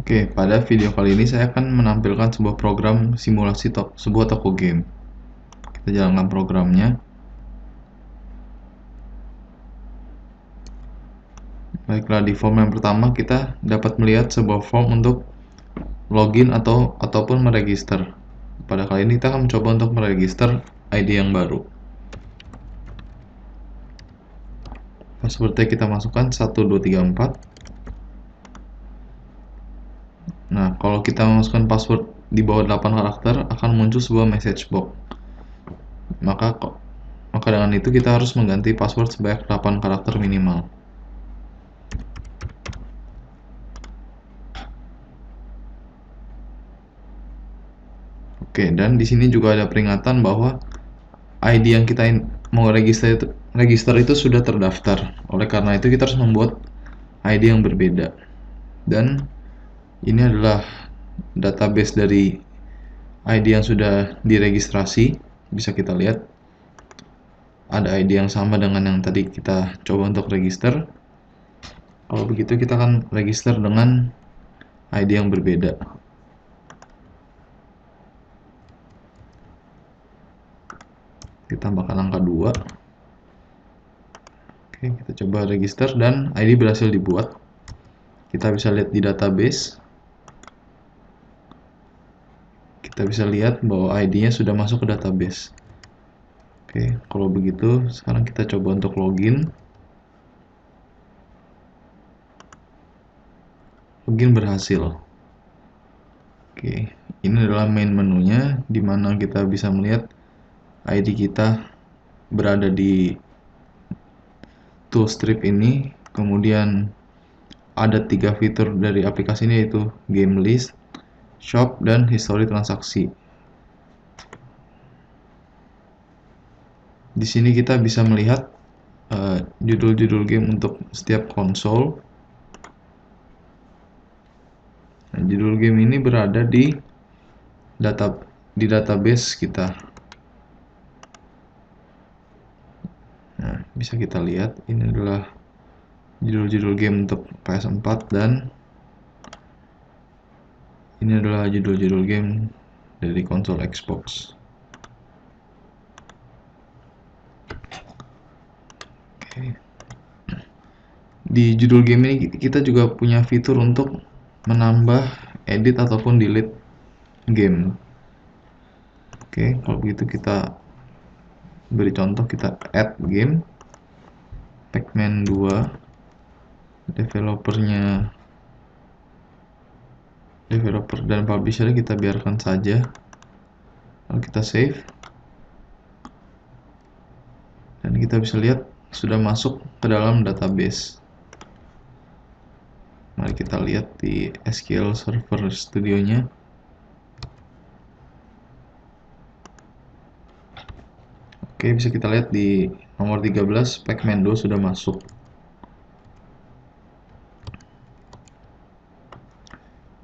Oke, pada video kali ini saya akan menampilkan sebuah program simulasi sebuah toko game. Kita jalankan programnya. Baiklah, di form yang pertama kita dapat melihat sebuah form untuk login ataupun meregister. Pada kali ini kita akan mencoba untuk meregister ID yang baru. Passwordnya kita masukkan 1234. Nah, kalau kita memasukkan password di bawah 8 karakter akan muncul sebuah message box. Maka dengan itu kita harus mengganti password sebanyak 8 karakter minimal. Oke, dan di sini juga ada peringatan bahwa ID yang kita mau register itu sudah terdaftar. Oleh karena itu kita harus membuat ID yang berbeda. Dan ini adalah database dari ID yang sudah diregistrasi. Bisa kita lihat ada ID yang sama dengan yang tadi kita coba untuk register. Kalau begitu kita akan register dengan ID yang berbeda. Kita tambahkan angka 2. Oke, kita coba register dan ID berhasil dibuat. Kita bisa lihat di database. Kita bisa lihat bahwa ID-nya sudah masuk ke database. Oke, kalau begitu sekarang kita coba untuk login. Login berhasil. Oke, ini adalah main menunya di mana kita bisa melihat ID kita berada di toolstrip ini. Kemudian ada 3 fitur dari aplikasi ini, yaitu game list, shop, dan history transaksi. Di sini kita bisa melihat judul-judul game untuk setiap konsol. Nah, judul game ini berada di database kita. Nah, bisa kita lihat ini adalah judul-judul game untuk PS4 dan ini adalah judul-judul game dari konsol Xbox. Oke. Di judul game ini kita juga punya fitur untuk menambah, edit ataupun delete game. Oke, kalau begitu kita beri contoh, kita add game Pac-Man 2, developer dan publisher kita biarkan saja, lalu kita save dan kita bisa lihat sudah masuk ke dalam database. Mari kita lihat di SQL Server Studio-nya. Oke, bisa kita lihat di nomor 13 Pac-Man 2 sudah masuk.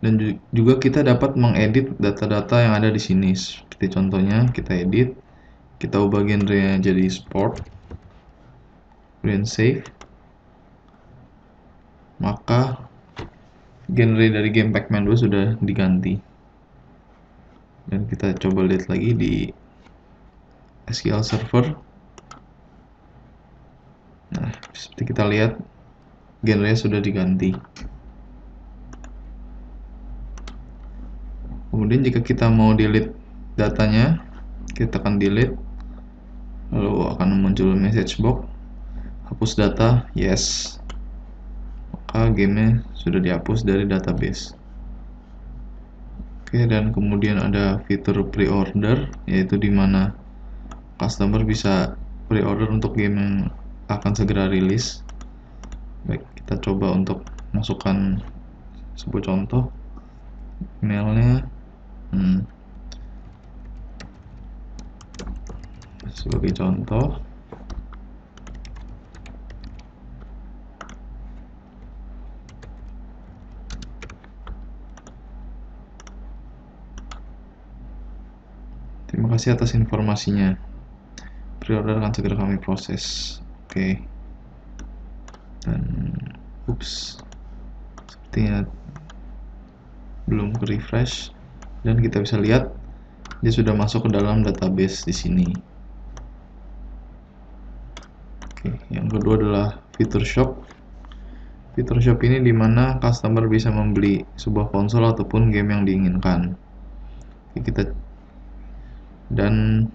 Dan juga kita dapat mengedit data-data yang ada di sini. Seperti contohnya kita edit, kita ubah genre jadi sport, kemudian save. Maka genre dari game Pac-Man 2 sudah diganti. Dan kita coba lihat lagi di SQL Server. Nah, seperti kita lihat genre sudah diganti. Kemudian jika kita mau delete datanya, kita tekan delete, lalu akan muncul message box, hapus data, yes. Maka gamenya sudah dihapus dari database. Oke, dan kemudian ada fitur pre-order, yaitu dimana customer bisa pre-order untuk game yang akan segera rilis. Baik, kita coba untuk masukkan sebuah contoh emailnya. Sebagai contoh, terima kasih atas informasinya. Pre-order akan segera kami proses. Oke. Dan sepertinya belum ke refresh, dan kita bisa lihat dia sudah masuk ke dalam database di sini. Oke, yang kedua adalah fitur shop. Fitur shop ini dimana customer bisa membeli sebuah konsol ataupun game yang diinginkan. Oke, dan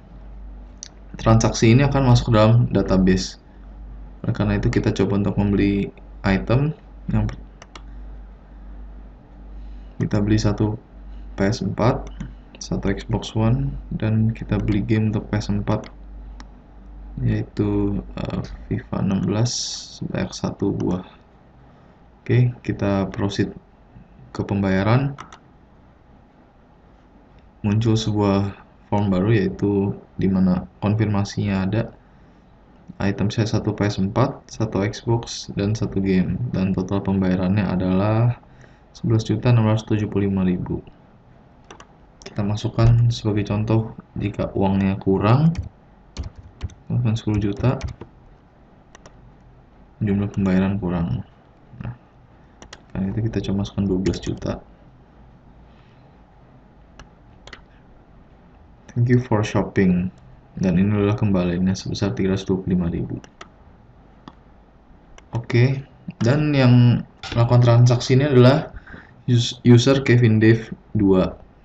transaksi ini akan masuk ke dalam database. Oleh karena itu kita coba untuk membeli item. Yang kita beli satu PS4, satu Xbox One, dan kita beli game untuk PS4 yaitu FIFA 16 sebanyak 1 buah. Oke, kita proceed ke pembayaran. Muncul sebuah form baru yaitu dimana konfirmasinya ada item saya satu PS4, satu Xbox, dan satu game, dan total pembayarannya adalah 11.675.000. Kita masukkan sebagai contoh jika uangnya kurang, masukkan 10 juta, jumlah pembayaran kurang. Nah, karena itu kita coba masukkan 12 juta. Thank you for shopping. Dan ini adalah kembaliannya sebesar 325.000. Oke, dan yang melakukan transaksi ini adalah user Kevin Dave 2.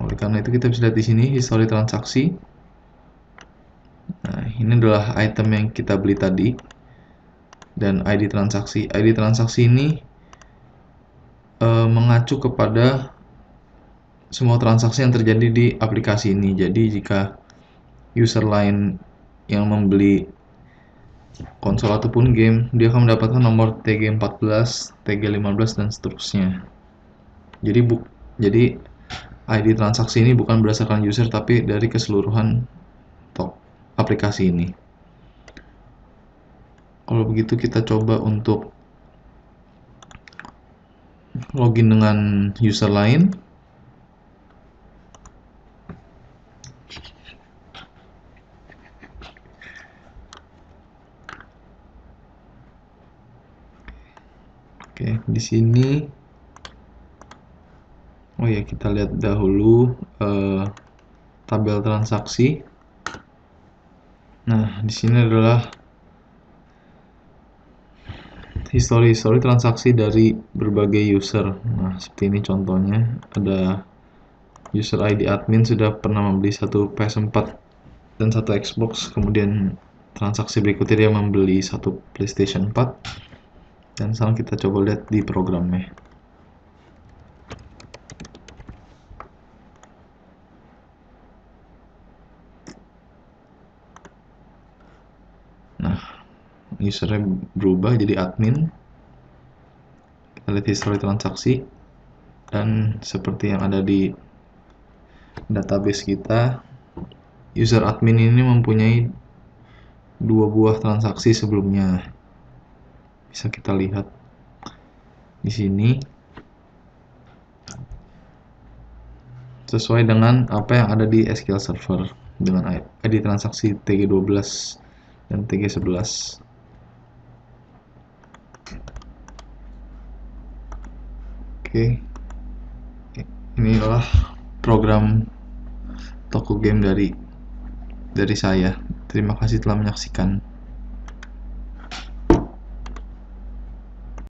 Oleh karena itu kita bisa lihat di sini history transaksi. Nah, ini adalah item yang kita beli tadi dan ID transaksi. ID transaksi ini mengacu kepada semua transaksi yang terjadi di aplikasi ini. Jadi jika user lain yang membeli konsol ataupun game, dia akan mendapatkan nomor TG14, TG15, dan seterusnya. Jadi ID transaksi ini bukan berdasarkan user tapi dari keseluruhan aplikasi ini. Kalau begitu kita coba untuk login dengan user lain. Oke, di sini oh ya, kita lihat dahulu tabel transaksi. Nah, di sini adalah history transaksi dari berbagai user. Nah, seperti ini contohnya. Ada user ID admin sudah pernah membeli satu PS4 dan satu Xbox, kemudian transaksi berikutnya dia membeli satu PlayStation 4. Dan sekarang kita coba lihat di programnya. Nah, usernya berubah jadi admin. Kita lihat history transaksi, dan seperti yang ada di database kita, user admin ini mempunyai 2 buah transaksi sebelumnya. Bisa kita lihat di sini sesuai dengan apa yang ada di SQL Server dengan ID transaksi TG12 dan TG11. Oke, inilah program toko game dari saya. Terima kasih telah menyaksikan.